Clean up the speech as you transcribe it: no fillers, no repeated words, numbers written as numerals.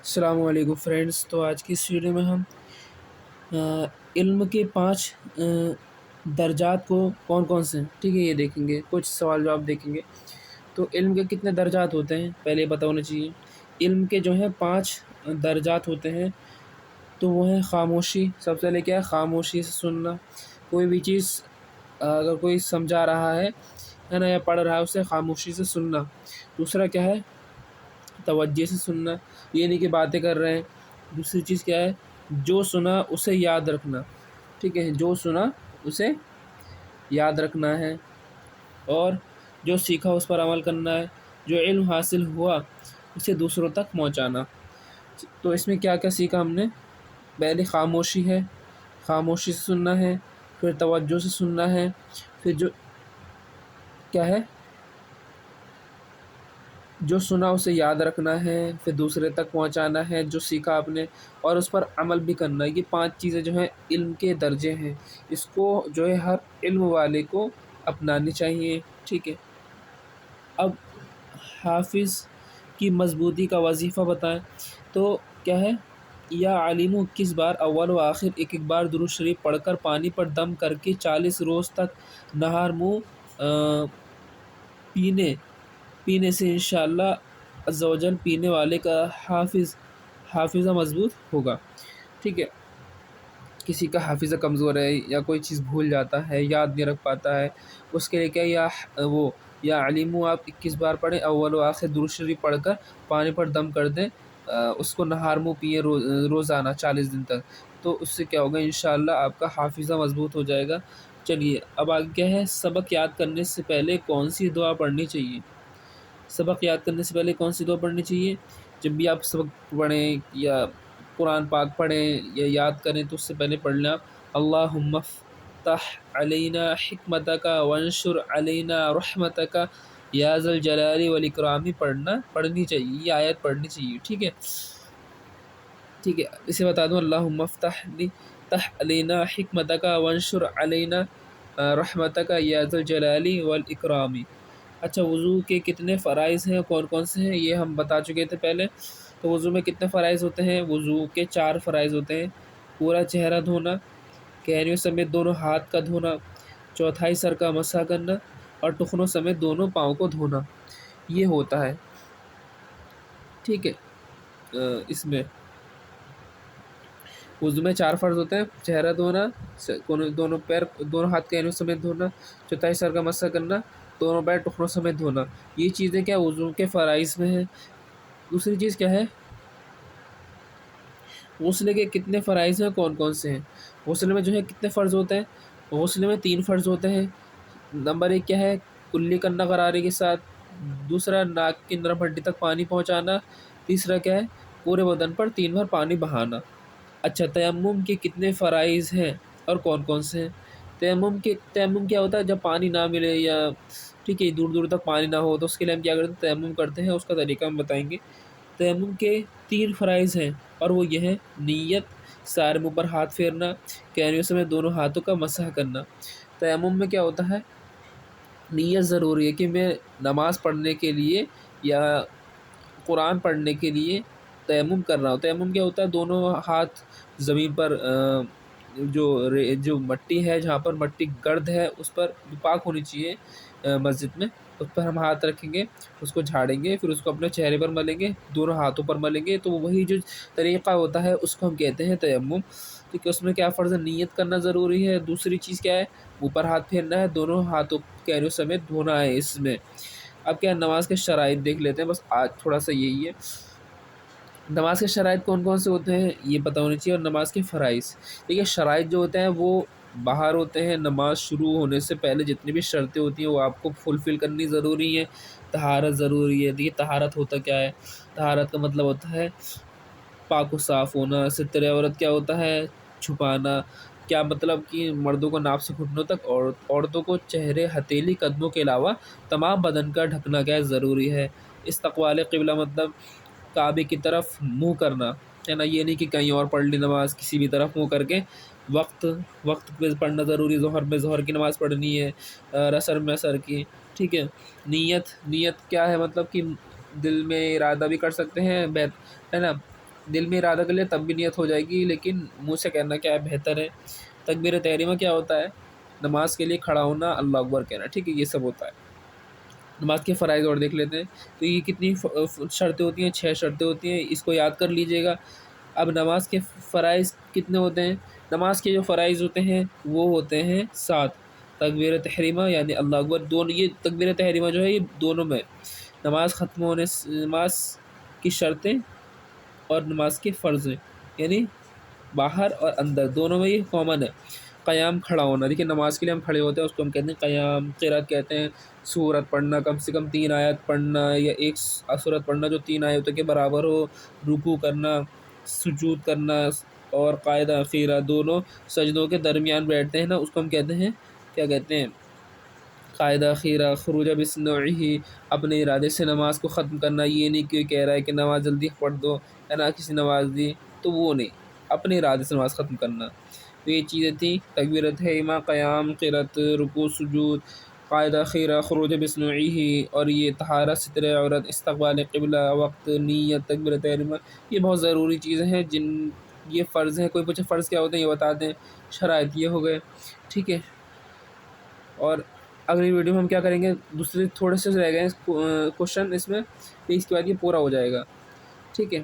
السلام علیکم فرینڈس، تو آج کی اس ویڈیو میں ہم علم کے 5 درجات کو کون کون سے ہیں، ٹھیک ہے، یہ دیکھیں گے، کچھ سوال جواب دیکھیں گے۔ تو علم کے کتنے درجات ہوتے ہیں پہلے پتہ ہونا چاہیے۔ علم کے جو ہیں 5 درجات ہوتے ہیں، تو وہ ہیں خاموشی، سب سے پہلے کیا ہے، خاموشی سے سننا، کوئی بھی چیز اگر کوئی سمجھا رہا ہے نا، یا پڑھ رہا ہے اسے خاموشی سے سننا۔ دوسرا کیا ہے، توجہ سے سننا، یہ نہیں کہ باتیں کر رہے ہیں۔ دوسری چیز کیا ہے، جو سنا اسے یاد رکھنا، ٹھیک ہے، جو سنا اسے یاد رکھنا ہے، اور جو سیکھا اس پر عمل کرنا ہے، جو علم حاصل ہوا اسے دوسروں تک پہنچانا۔ تو اس میں کیا کیا سیکھا ہم نے، پہلے خاموشی ہے، خاموشی سے سننا ہے، پھر توجہ سے سننا ہے، پھر جو کیا ہے، جو سنا اسے یاد رکھنا ہے، پھر دوسرے تک پہنچانا ہے جو سیکھا آپ نے، اور اس پر عمل بھی کرنا ہے۔ یہ 5 چیزیں جو ہیں علم کے درجے ہیں، اس کو جو ہے ہر علم والے کو اپنانی چاہیے، ٹھیک ہے۔ اب حافظ کی مضبوطی کا وظیفہ بتائیں، تو کیا ہے، یا عالم 21 بار اول و آخر ایک بار درود شریف پڑھ کر پانی پر دم کر کے 40 روز تک نہار منہ پینے سے انشاءاللہ عز و جل پینے والے کا حافظہ مضبوط ہوگا، ٹھیک ہے۔ کسی کا حافظہ کمزور ہے یا کوئی چیز بھول جاتا ہے، یاد نہیں رکھ پاتا ہے، اس کے لیے کیا، یا علیم آپ 21 بار پڑھیں، اول و آخر درود شریف پڑھ کر پانی پر دم کر دیں، اس کو نہار منہ پئیں روزانہ 40 دن تک، تو اس سے کیا ہوگا، انشاءاللہ آپ کا حافظہ مضبوط ہو جائے گا۔ چلیے اب آگے کیا ہے، سبق یاد کرنے سے پہلے کون سی دعا پڑھنی چاہیے۔ سبق یاد کرنے سے پہلے کون سی دعا پڑھنی چاہیے، جب بھی آپ سبق پڑھیں یا قرآن پاک پڑھیں یا یاد کریں تو اس سے پہلے پڑھ لیں آپ، اللہم افتح علینا حکمتک وانشر علینا رحمتک یا ذا الجلال والاکرام پڑھنی چاہیے، یہ آیت پڑھنی چاہیے، ٹھیک ہے۔ اسے بتا دوں، اللہم افتح علینا حکمتک وانشر علینا رحمتک یا ذا الجلال والاکرام۔ اچھا، وضو کے کتنے فرائض ہیں، کون کون سے ہیں، یہ ہم بتا چکے تھے پہلے۔ تو وضو میں کتنے فرائض ہوتے ہیں، وضو کے 4 فرائض ہوتے ہیں، پورا چہرہ دھونا، کہنیوں سمیت دونوں ہاتھ کا دھونا، چوتھائی سر کا مسح کرنا، اور ٹخنوں سمیت دونوں پاؤں کو دھونا، یہ ہوتا ہے، ٹھیک ہے۔ اس میں وضو میں 4 فرض ہوتے ہیں، چہرہ دھونا، دونوں پیر، دونوں ہاتھ کہنیوں سمیت دھونا، چوتھائی سر کا مسح کرنا، دونوں پیر ٹخنوں سمیت دھونا، یہ چیزیں کیا وضو کے فرائض میں ہیں۔ دوسری چیز کیا ہے، غسل کے کتنے فرائض ہیں، کون کون سے ہیں۔ غسل میں جو ہے کتنے فرض ہوتے ہیں، غسل میں 3 فرض ہوتے ہیں۔ نمبر 1 کیا ہے، کلی کرنا غرارے کے ساتھ، دوسرا ناک کی نرم ہڈی تک پانی پہنچانا، تیسرا کیا ہے، پورے بدن پر 3 بار پانی بہانا۔ اچھا، تیمم کے کتنے فرائض ہیں اور کون کون سے ہیں۔ تیمم کیا ہوتا ہے، جب پانی نہ ملے یا ٹھیک ہے دور دور تک پانی نہ ہو تو اس کے لیے ہم کیا کرتے ہیں، تیمم کرتے ہیں، اس کا طریقہ ہم بتائیں گے۔ تیمم کے 3 فرائض ہیں، اور وہ یہ ہے، نیت، سارے منہ پر ہاتھ پھیرنا، کہنیوں سمیت دونوں ہاتھوں کا مسح کرنا۔ تیمم میں کیا ہوتا ہے، نیت ضروری ہے کہ میں نماز پڑھنے کے لیے یا قرآن پڑھنے کے لیے تیمم کر رہا ہوں۔ تیمم کیا ہوتا ہے، دونوں ہاتھ زمین پر جو مٹی ہے، جہاں پر مٹی گرد ہے اس پر پاک ہونی چاہیے، مسجد میں اس پر ہم ہاتھ رکھیں گے، اس کو جھاڑیں گے، پھر اس کو اپنے چہرے پر ملیں گے، دونوں ہاتھوں پر ملیں گے، تو وہی جو طریقہ ہوتا ہے اس کو ہم کہتے ہیں تیمم، کیونکہ اس میں کیا فرض ہے، نیت کرنا ضروری ہے، دوسری چیز کیا ہے، اوپر ہاتھ پھیرنا ہے، دونوں ہاتھوں کہنیوں سمیت دھونا ہے اس میں۔ اب کیا نماز کے شرائط دیکھ لیتے ہیں، بس آج تھوڑا سا یہی ہے، نماز کے شرائط کون کون سے ہوتے ہیں یہ پتہ ہونی چاہیے، اور نماز کے فرائض، ٹھیک ہے۔ شرائط جو ہوتے ہیں وہ باہر ہوتے ہیں، نماز شروع ہونے سے پہلے جتنی بھی شرطیں ہوتی ہیں وہ آپ کو فلفل کرنی ضروری ہے۔ طہارت ضروری ہے، دیکھیے طہارت ہوتا کیا ہے، طہارت کا مطلب ہوتا ہے پاک و صاف ہونا۔ ستر عورت کیا ہوتا ہے، چھپانا، کیا مطلب کہ مردوں کو ناپ سے گھٹنوں تک، اور عورتوں کو چہرے، ہتھیلی، قدموں کے علاوہ تمام بدن کا ڈھکنا کیا ضروری ہے۔ استقبال قبلہ مطلب کعبے کی طرف منہ کرنا ہے نا، یہ نہیں کہ کہیں اور پڑھ لی نماز، کسی بھی طرف منہ کر کے، وقت پہ پڑھنا ضروری، ظہر میں ظہر کی نماز پڑھنی ہے، عصر میں عصر کی، ٹھیک ہے۔ نیت کیا ہے، مطلب کہ دل میں ارادہ بھی کر سکتے ہیں، ہے نا، دل میں ارادہ کر لیا تب بھی نیت ہو جائے گی، لیکن منہ سے کہنا کیا ہے بہتر ہے۔ تکبیر تحریمہ کیا ہوتا ہے؟ نماز کے لیے کھڑا ہونا، اللہ اکبر کہنا، ٹھیک ہے، یہ سب ہوتا ہے۔ نماز کے فرائض اور دیکھ لیتے ہیں، تو یہ کتنی شرطیں ہوتی ہیں؟ 6 شرطیں ہوتی ہیں، اس کو یاد کر لیجئے گا۔ اب نماز کے فرائض کتنے ہوتے ہیں؟ نماز کے جو فرائض ہوتے ہیں وہ ہوتے ہیں 7۔ تکبیر تحریمہ یعنی اللہ اکبر، دونوں یہ تکبیر تحریمہ جو ہے یہ دونوں میں، نماز ختم ہونے نماز کی شرطیں اور نماز کے فرض ہیں، یعنی باہر اور اندر دونوں میں یہ کامن ہے۔ قیام کھڑا ہونا، دیکھیے نماز کے لیے ہم کھڑے ہوتے ہیں، اس کو ہم کہتے ہیں قیام۔ قرات کہتے ہیں سورت پڑھنا، کم سے کم 3 آیت پڑھنا یا ایک سورت پڑھنا جو 3 آیتوں کے برابر ہو، رکوع کرنا، سجود کرنا، اور قاعدہ اخیرہ دونوں سجدوں کے درمیان بیٹھتے ہیں نا، اس کو ہم کہتے ہیں، کیا کہتے ہیں؟ قاعدہ اخیرہ۔ خروج بسنعہ، اپنے ارادے سے نماز کو ختم کرنا، یہ نہیں کہ کہہ رہا ہے کہ نماز جلدی پڑھ دو یا نہ کسی نماز دی، تو وہ نہیں، اپنے ارادے سے نماز ختم کرنا۔ تو یہ چیزیں تھیں، تکبیر تحریمہ، قیام، قرات، رکوع، سجود، قاعدہ خیرہ، خروج بسنعہ، اور یہ طہارت، ستر عورت، استقبال قبلہ، وقت، نیت، تکبیر تحریمہ، یہ بہت ضروری چیزیں ہیں جن یہ فرض ہیں۔ کوئی پوچھے فرض کیا ہوتے ہیں، یہ بتا دیں۔ شرائط یہ ہو گئے، ٹھیک ہے۔ اور اگلی ویڈیو میں ہم کیا کریں گے، دوسرے تھوڑے سے رہ گئے کوشچن اس میں، پھر اس کے بعد یہ پورا ہو جائے گا، ٹھیک ہے۔